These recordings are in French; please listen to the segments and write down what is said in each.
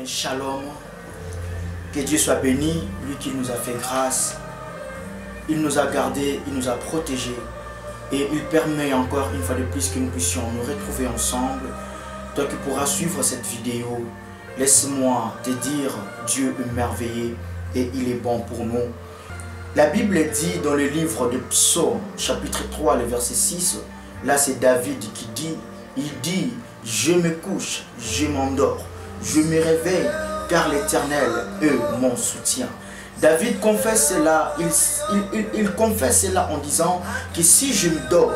Shalom, que Dieu soit béni, lui qui nous a fait grâce, il nous a gardés, il nous a protégés et il permet encore une fois de plus que nous puissions nous retrouver ensemble. Toi qui pourras suivre cette vidéo, laisse-moi te dire, Dieu est merveilleux et il est bon pour nous. La Bible dit dans le livre de Psaume, chapitre 3, le verset 6, là c'est David qui dit, il dit, je me couche, je m'endors, je me réveille, car l'Éternel est mon soutien. David confesse cela, il confesse cela en disant que si je me dors,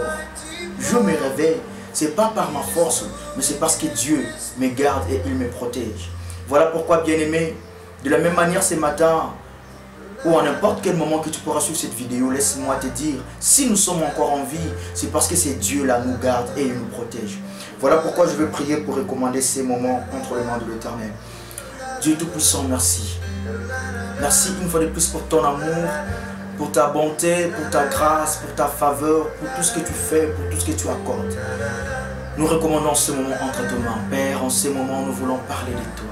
je me réveille, ce n'est pas par ma force, mais c'est parce que Dieu me garde et il me protège. Voilà pourquoi, bien-aimé, de la même manière ce matin, ou à n'importe quel moment que tu pourras suivre cette vidéo, laisse-moi te dire, si nous sommes encore en vie, c'est parce que c'est Dieu là nous garde et il nous protège. Voilà pourquoi je veux prier pour recommander ces moments entre les mains de l'Éternel. Dieu Tout-Puissant, merci. Merci une fois de plus pour ton amour, pour ta bonté, pour ta grâce, pour ta faveur, pour tout ce que tu fais, pour tout ce que tu accordes. Nous recommandons ce moment entre tes mains. Père, en ce moment, nous voulons parler de toi.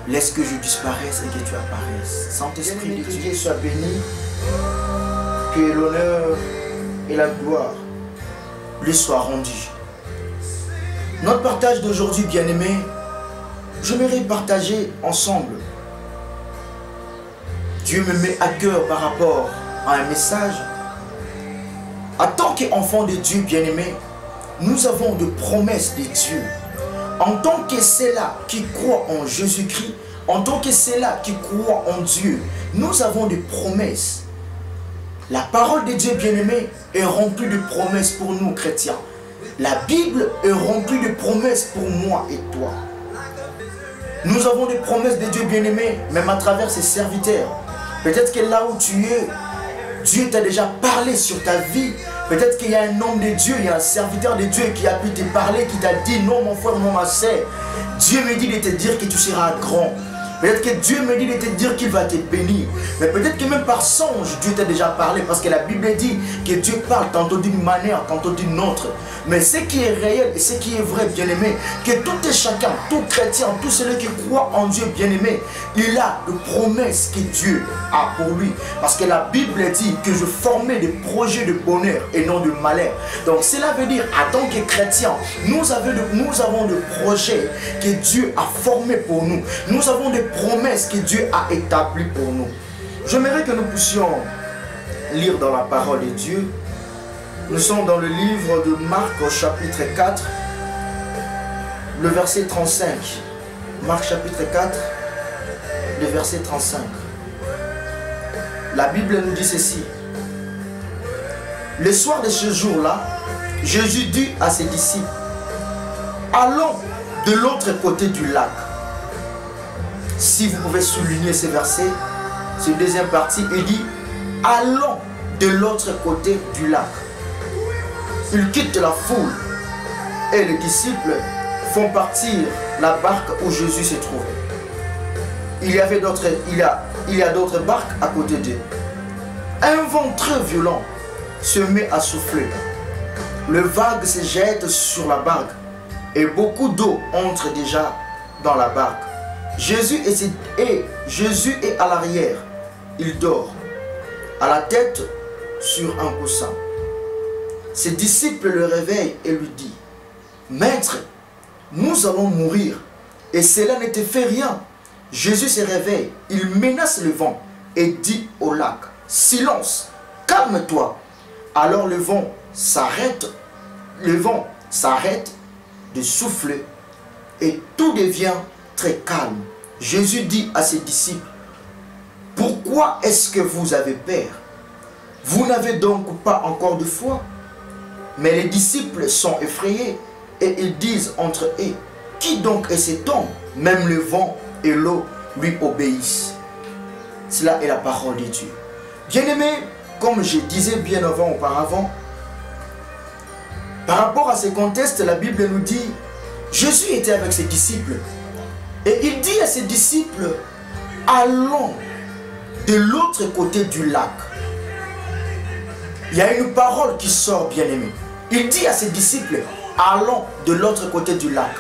Laisse que je disparaisse et que tu apparaisses. Saint-Esprit de Dieu, sois béni. Que l'honneur et la gloire lui soient rendus. Notre partage d'aujourd'hui, bien-aimé, j'aimerais partager ensemble. Dieu me met à cœur par rapport à un message. En tant qu'enfant de Dieu, bien-aimé, nous avons de promesses de Dieu. En tant que ceux-là qui croient en Jésus-Christ, en tant que ceux-là qui croient en Dieu, nous avons des promesses. La parole de Dieu, bien-aimé, est remplie de promesses pour nous, chrétiens. La Bible est remplie de promesses pour moi et toi. Nous avons des promesses de Dieu, bien-aimé, même à travers ses serviteurs. Peut-être que là où tu es, Dieu t'a déjà parlé sur ta vie. Peut-être qu'il y a un homme de Dieu, il y a un serviteur de Dieu qui a pu te parler, qui t'a dit non mon frère, non ma sœur. Dieu me dit de te dire que tu seras grand. Peut-être que Dieu me dit de te dire qu'il va te bénir. Mais peut-être que même par songe, Dieu t'a déjà parlé. Parce que la Bible dit que Dieu parle tantôt d'une manière, tantôt d'une autre. Mais ce qui est réel et ce qui est vrai, bien-aimé, que tout et chacun, tout chrétien, tout celui qui croit en Dieu, bien-aimé, il a de promesses que Dieu a pour lui. Parce que la Bible dit que je formais des projets de bonheur et non de malheur. Donc cela veut dire, en tant que chrétien, nous avons des projets que Dieu a formés pour nous. Nous avons des promesses que Dieu a établies pour nous. J'aimerais que nous puissions lire dans la parole de Dieu. Nous sommes dans le livre de Marc au chapitre 4, le verset 35. Marc chapitre 4, le verset 35. La Bible nous dit ceci. Le soir de ce jour-là, Jésus dit à ses disciples, allons de l'autre côté du lac. Si vous pouvez souligner ce verset, cette deuxième partie, il dit, allons de l'autre côté du lac. Il quitte la foule et les disciples font partir la barque où Jésus se trouvait. Il y a d'autres barques à côté d'eux. Un vent très violent se met à souffler. Le vague se jette sur la barque et beaucoup d'eau entre déjà dans la barque. Jésus est à l'arrière. Il dort, à la tête sur un coussin. Ses disciples le réveillent et lui disent, Maître, nous allons mourir. Et cela ne te fait rien. Jésus se réveille, il menace le vent et dit au lac, silence, calme-toi. Alors le vent s'arrête de souffler et tout devient très calme. Jésus dit à ses disciples, pourquoi est-ce que vous avez peur? Vous n'avez donc pas encore de foi? Mais les disciples sont effrayés et ils disent entre eux, qui donc est cet homme? Même le vent et l'eau lui obéissent. Cela est la parole de Dieu. Bien-aimés, comme je disais bien auparavant, par rapport à ce contexte, la Bible nous dit, Jésus était avec ses disciples. Et il dit à ses disciples, allons de l'autre côté du lac. Il y a une parole qui sort, bien-aimé. Il dit à ses disciples, allons de l'autre côté du lac.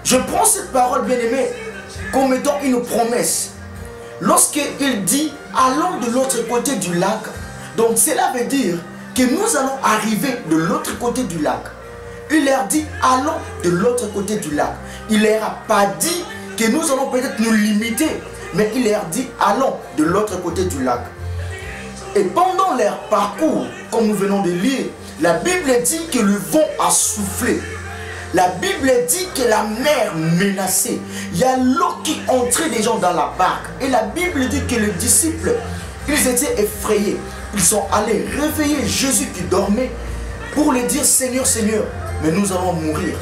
Je prends cette parole, bien-aimé, comme étant une promesse. Lorsqu'il dit allons de l'autre côté du lac, donc cela veut dire que nous allons arriver de l'autre côté du lac. Il leur dit allons de l'autre côté du lac. Il leur a pas dit que nous allons peut-être nous limiter, mais il leur dit allons de l'autre côté du lac. Et pendant leur parcours, comme nous venons de lire, la Bible dit que le vent a soufflé. La Bible dit que la mer menaçait. Il y a l'eau qui entrait des gens dans la barque. Et la Bible dit que les disciples, ils étaient effrayés. Ils sont allés réveiller Jésus qui dormait pour lui dire Seigneur, Seigneur, mais nous allons mourir.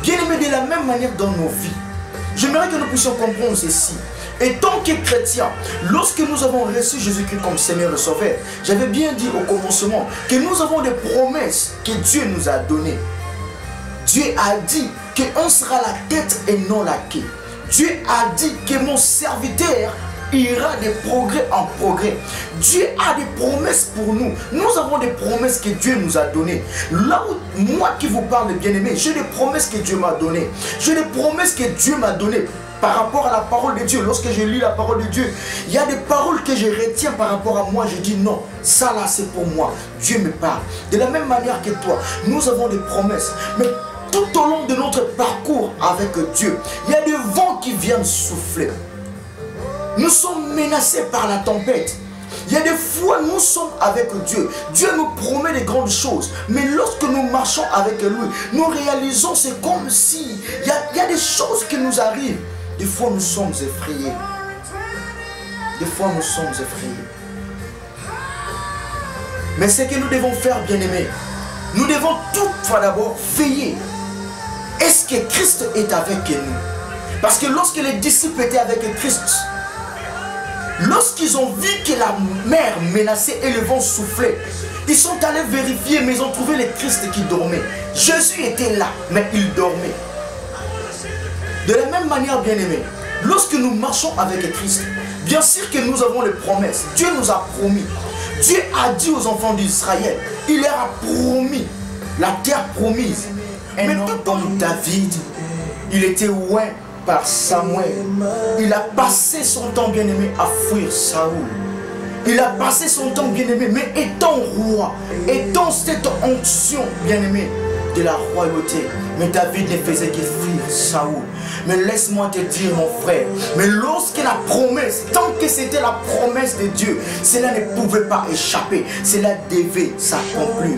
Bien-aimés, de la même manière dans nos vies, j'aimerais que nous puissions comprendre ceci. Et tant que chrétiens, lorsque nous avons reçu Jésus-Christ comme Seigneur et Sauveur, j'avais bien dit au commencement que nous avons des promesses que Dieu nous a données. Dieu a dit qu'on sera la tête et non la queue. Dieu a dit que mon serviteur ira de progrès en progrès. Dieu a des promesses pour nous. Nous avons des promesses que Dieu nous a données. Là où moi qui vous parle, bien-aimé, j'ai des promesses que Dieu m'a données. J'ai des promesses que Dieu m'a données par rapport à la parole de Dieu. Lorsque je lis la parole de Dieu, il y a des paroles que je retiens par rapport à moi. Je dis non, ça là c'est pour moi. Dieu me parle. De la même manière que toi, nous avons des promesses. Mais tout au long de notre parcours avec Dieu, il y a des vents qui viennent souffler. Nous sommes menacés par la tempête. Il y a des fois, nous sommes avec Dieu. Dieu nous promet de grandes choses. Mais lorsque nous marchons avec lui, nous réalisons, c'est comme si il y a des choses qui nous arrivent. Des fois, nous sommes effrayés. Des fois, nous sommes effrayés. Mais ce que nous devons faire, bien-aimés, nous devons toutefois d'abord veiller. Est-ce que Christ est avec nous? Parce que lorsque les disciples étaient avec Christ, lorsqu'ils ont vu que la mer menaçait et le vent soufflait, ils sont allés vérifier, mais ils ont trouvé le Christ qui dormait. Jésus était là, mais il dormait. De la même manière, bien-aimés, lorsque nous marchons avec Christ, bien sûr que nous avons les promesses. Dieu nous a promis. Dieu a dit aux enfants d'Israël, il leur a promis la terre promise. Mais tout comme David, il était loin par Samuel. Il a passé son temps, bien-aimé, à fuir Saoul. Il a passé son temps, bien-aimé, mais étant roi, étant cette onction, bien-aimé, de la royauté. Mais David ne faisait que fuir Saoul. Mais laisse-moi te dire, mon frère, mais lorsque la promesse, tant que c'était la promesse de Dieu, cela ne pouvait pas échapper. Cela devait s'accomplir.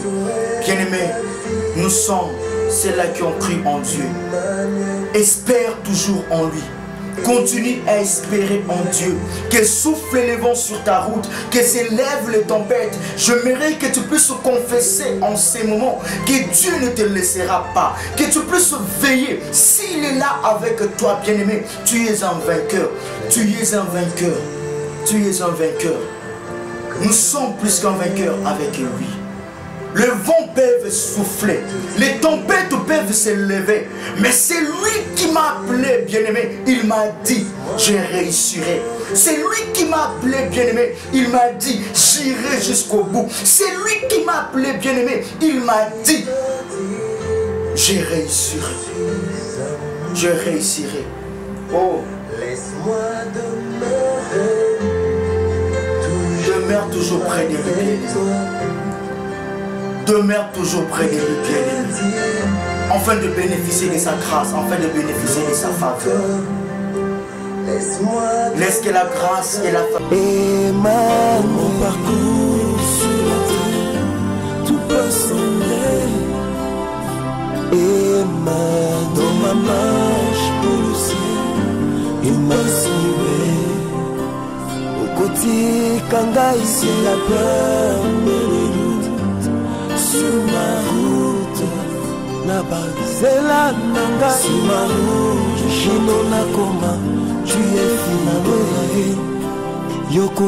Bien-aimé, nous sommes ceux-là qui ont cru en Dieu. Espère toujours en lui. Continue à espérer en Dieu. Que souffle les vents sur ta route, que s'élèvent les tempêtes. J'aimerais que tu puisses confesser en ces moments que Dieu ne te laissera pas. Que tu puisses veiller. S'il est là avec toi, bien-aimé, tu es un vainqueur. Tu es un vainqueur. Tu es un vainqueur. Nous sommes plus qu'un vainqueur avec lui. Le vent peut souffler, les tempêtes peuvent se lever, mais c'est lui qui m'a appelé, bien-aimé. Il m'a dit, je réussirai. C'est lui qui m'a appelé, bien-aimé. Il m'a dit, j'irai jusqu'au bout. C'est lui qui m'a appelé, bien-aimé. Il m'a dit, je réussirai. Je réussirai. Oh, laisse-moi demeure toujours près de lui. Demeure toujours près de lui, bien-aimé, afin de bénéficier de sa grâce, afin de bénéficier de sa faveur. Laisse que la grâce et la faveur. Et mon parcours sur la terre, tout peut sembler. Et dans ma marche pour le ciel, il m'a suivi. Au côté, Kanga, ici la peur me déroute. Sur ma route, na bazela nanga. Sur ma route, je n'en a comment. Tu es finalement Yoko.